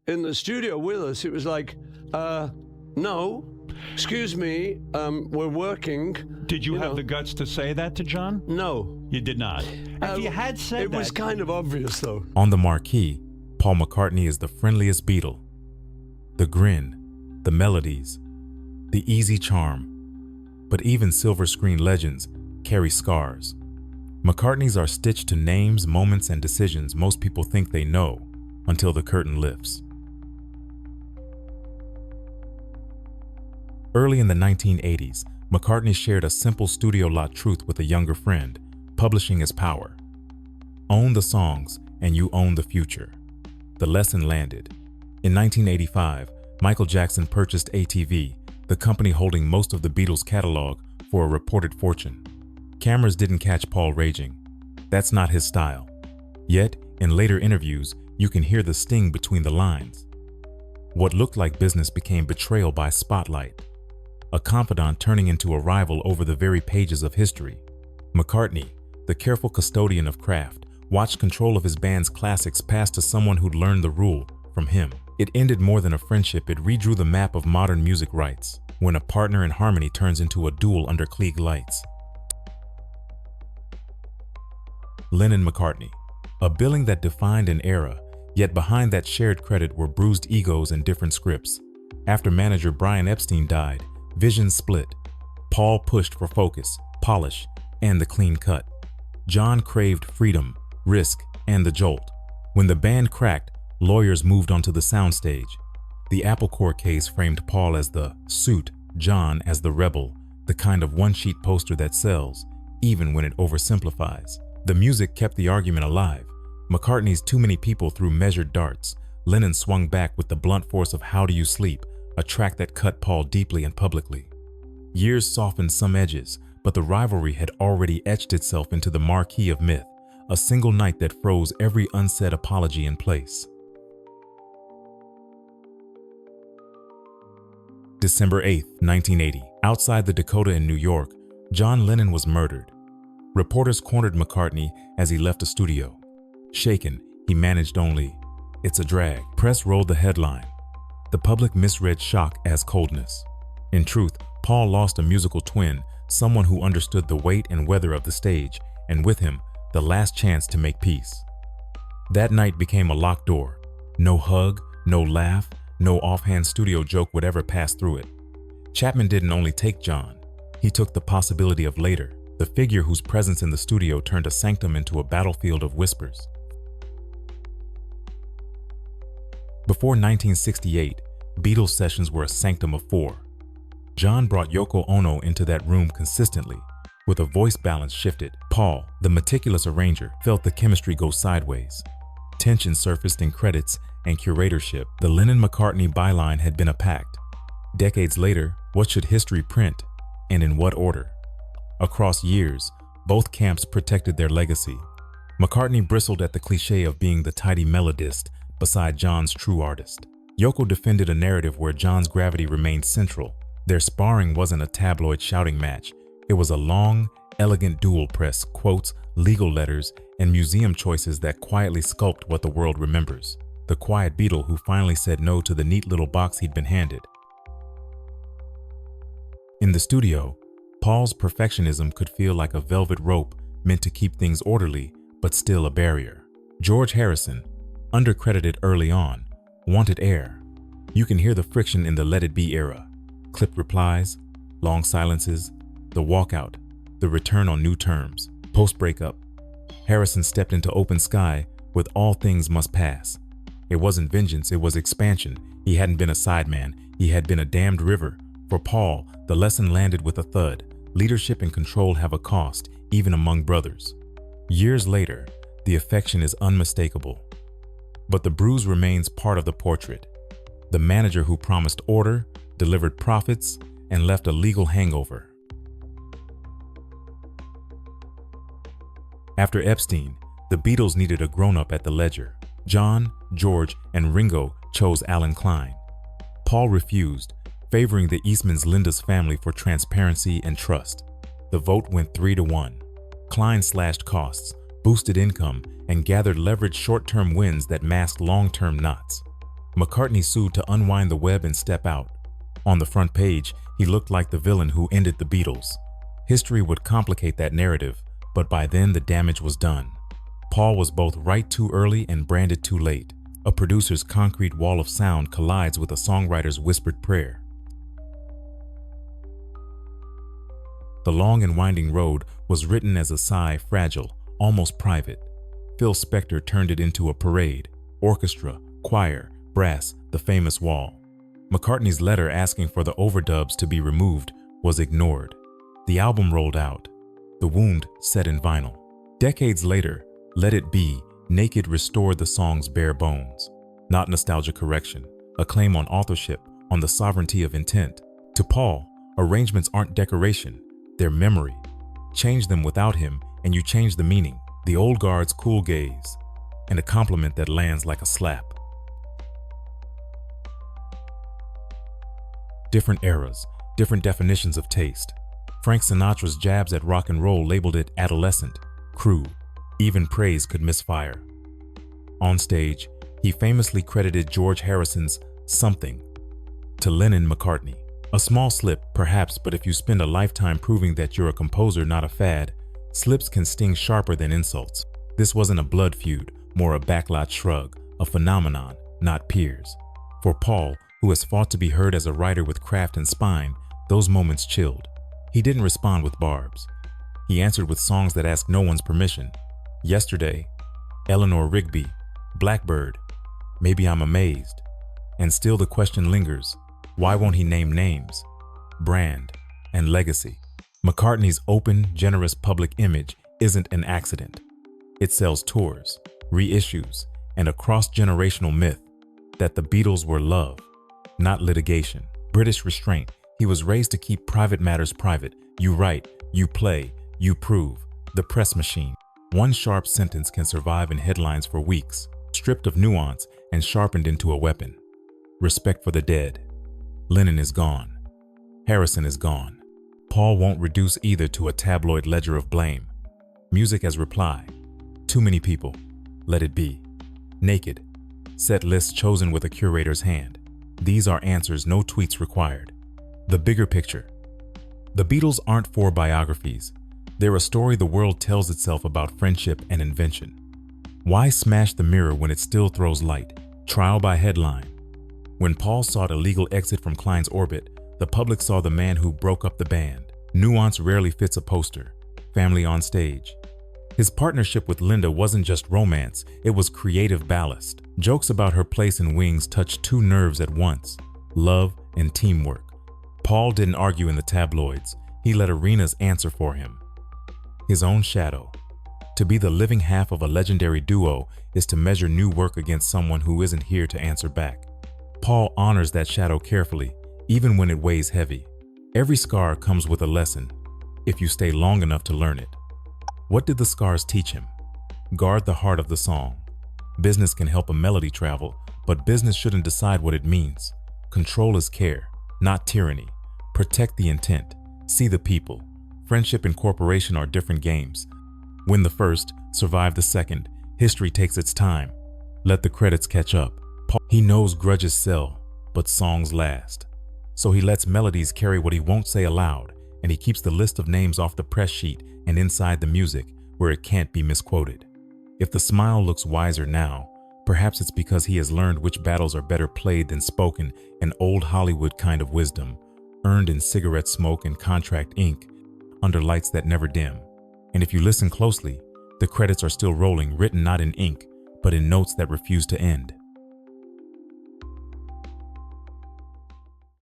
in the studio with us, it was like, no, excuse me, we're working. Did you have the guts to say that to John? No. You did not. If you had said that... It was kind of obvious, though. On the marquee, Paul McCartney is the friendliest Beatle. The grin, the melodies, the easy charm. But even silver screen legends carry scars. McCartney's are stitched to names, moments, and decisions most people think they know until the curtain lifts. Early in the 1980s, McCartney shared a simple studio lot truth with a younger friend: publishing is power. Own the songs and you own the future. The lesson landed. In 1985, Michael Jackson purchased ATV, the company holding most of the Beatles' catalog, for a reported fortune. Cameras didn't catch Paul raging. That's not his style. Yet, in later interviews, you can hear the sting between the lines. What looked like business became betrayal by spotlight. A confidant turning into a rival over the very pages of history. McCartney, the careful custodian of craft, watched control of his band's classics pass to someone who'd learned the rule from him. It ended more than a friendship, it redrew the map of modern music rights, when a partner in harmony turns into a duel under Klieg lights. Lennon-McCartney, a billing that defined an era, yet behind that shared credit were bruised egos and different scripts. After manager Brian Epstein died, visions split. Paul pushed for focus, polish, and the clean cut. John craved freedom, risk, and the jolt. When the band cracked, lawyers moved onto the soundstage. The Apple Corps case framed Paul as the suit, John as the rebel, the kind of one-sheet poster that sells, even when it oversimplifies. The music kept the argument alive. McCartney's Too Many People threw measured darts. Lennon swung back with the blunt force of How Do You Sleep, a track that cut Paul deeply and publicly. Years softened some edges, but the rivalry had already etched itself into the marquee of myth, a single night that froze every unsaid apology in place. December 8, 1980. Outside the Dakota in New York, John Lennon was murdered. Reporters cornered McCartney as he left the studio. Shaken, he managed only, "It's a drag." Press rolled the headline. The public misread shock as coldness. In truth, Paul lost a musical twin, someone who understood the weight and weather of the stage, and with him, the last chance to make peace. That night became a locked door. No hug, no laugh, no offhand studio joke would ever pass through it. Chapman didn't only take John, he took the possibility of later, the figure whose presence in the studio turned a sanctum into a battlefield of whispers. Before 1968, Beatles sessions were a sanctum of four. John brought Yoko Ono into that room consistently. With a voice balance shifted, Paul, the meticulous arranger, felt the chemistry go sideways. Tension surfaced in credits and curatorship. The Lennon-McCartney byline had been a pact. Decades later, what should history print, and in what order? Across years, both camps protected their legacy. McCartney bristled at the cliché of being the tidy melodist beside John's true artist. Yoko defended a narrative where John's gravity remained central. Their sparring wasn't a tabloid shouting match. It was a long, elegant duel press, quotes, legal letters, and museum choices that quietly sculpt what the world remembers. The quiet Beatle who finally said no to the neat little box he'd been handed. In the studio, Paul's perfectionism could feel like a velvet rope meant to keep things orderly, but still a barrier. George Harrison, undercredited early on, wanted air. You can hear the friction in the Let It Be era. Clipped replies, long silences, the walkout, the return on new terms. Post-breakup, Harrison stepped into open sky with All Things Must Pass. It wasn't vengeance, it was expansion. He hadn't been a sideman, he had been a damned river. For Paul, the lesson landed with a thud. Leadership and control have a cost, even among brothers. Years later, the affection is unmistakable. But the bruise remains part of the portrait. The manager who promised order, delivered profits, and left a legal hangover. After Epstein, the Beatles needed a grown-up at the ledger. John, George, and Ringo chose Allen Klein. Paul refused, favoring the Eastman's Linda's family for transparency and trust. The vote went 3-1. Klein slashed costs, boosted income, and gathered leveraged short-term wins that masked long-term knots. McCartney sued to unwind the web and step out. On the front page, he looked like the villain who ended the Beatles. History would complicate that narrative, but by then the damage was done. Paul was both right too early and branded too late. A producer's concrete wall of sound collides with a songwriter's whispered prayer. The long and winding road was written as a sigh, fragile, almost private. Phil Spector turned it into a parade, orchestra, choir, brass, the famous wall. McCartney's letter asking for the overdubs to be removed was ignored. The album rolled out, the wound set in vinyl. Decades later, Let It Be, Naked restored the song's bare bones. Not nostalgia correction, a claim on authorship, on the sovereignty of intent. To Paul, arrangements aren't decoration, they're memory. Change them without him and you change the meaning. The old guard's cool gaze, and a compliment that lands like a slap. Different eras, different definitions of taste. Frank Sinatra's jabs at rock and roll labeled it adolescent, crude. Even praise could misfire. On stage, he famously credited George Harrison's Something to Lennon-McCartney. A small slip, perhaps, but if you spend a lifetime proving that you're a composer, not a fad, slips can sting sharper than insults. This wasn't a blood feud, more a backlot shrug, a phenomenon, not peers. For Paul, who has fought to be heard as a writer with craft and spine, those moments chilled. He didn't respond with barbs. He answered with songs that asked no one's permission. Yesterday, Eleanor Rigby, Blackbird, Maybe I'm Amazed. And still the question lingers, why won't he name names? Brand and legacy. McCartney's open, generous public image isn't an accident. It sells tours, reissues, and a cross-generational myth that the Beatles were love, not litigation. British restraint. He was raised to keep private matters private. You write, you play, you prove. The press machine. One sharp sentence can survive in headlines for weeks, stripped of nuance and sharpened into a weapon. Respect for the dead. Lennon is gone. Harrison is gone. Paul won't reduce either to a tabloid ledger of blame. Music as reply. Too many people. Let it be. Naked. Set lists chosen with a curator's hand. These are answers, no tweets required. The bigger picture. The Beatles aren't four biographies. They're a story the world tells itself about friendship and invention. Why smash the mirror when it still throws light? Trial by headline. When Paul sought a legal exit from Klein's orbit, the public saw the man who broke up the band. Nuance rarely fits a poster. Family on stage. His partnership with Linda wasn't just romance, it was creative ballast. Jokes about her place in Wings touched two nerves at once, love and teamwork. Paul didn't argue in the tabloids, he let arenas answer for him. His own shadow. To be the living half of a legendary duo is to measure new work against someone who isn't here to answer back. Paul honors that shadow carefully, even when it weighs heavy. Every scar comes with a lesson, if you stay long enough to learn it. What did the scars teach him? Guard the heart of the song. Business can help a melody travel, but business shouldn't decide what it means. Control is care, not tyranny. Protect the intent. See the people. Friendship and corporation are different games. Win the first, survive the second. History takes its time. Let the credits catch up. He knows grudges sell, but songs last. So he lets melodies carry what he won't say aloud, and he keeps the list of names off the press sheet and inside the music where it can't be misquoted. If the smile looks wiser now, perhaps it's because he has learned which battles are better played than spoken, an old Hollywood kind of wisdom, earned in cigarette smoke and contract ink, under lights that never dim. And if you listen closely, the credits are still rolling, written not in ink, but in notes that refuse to end.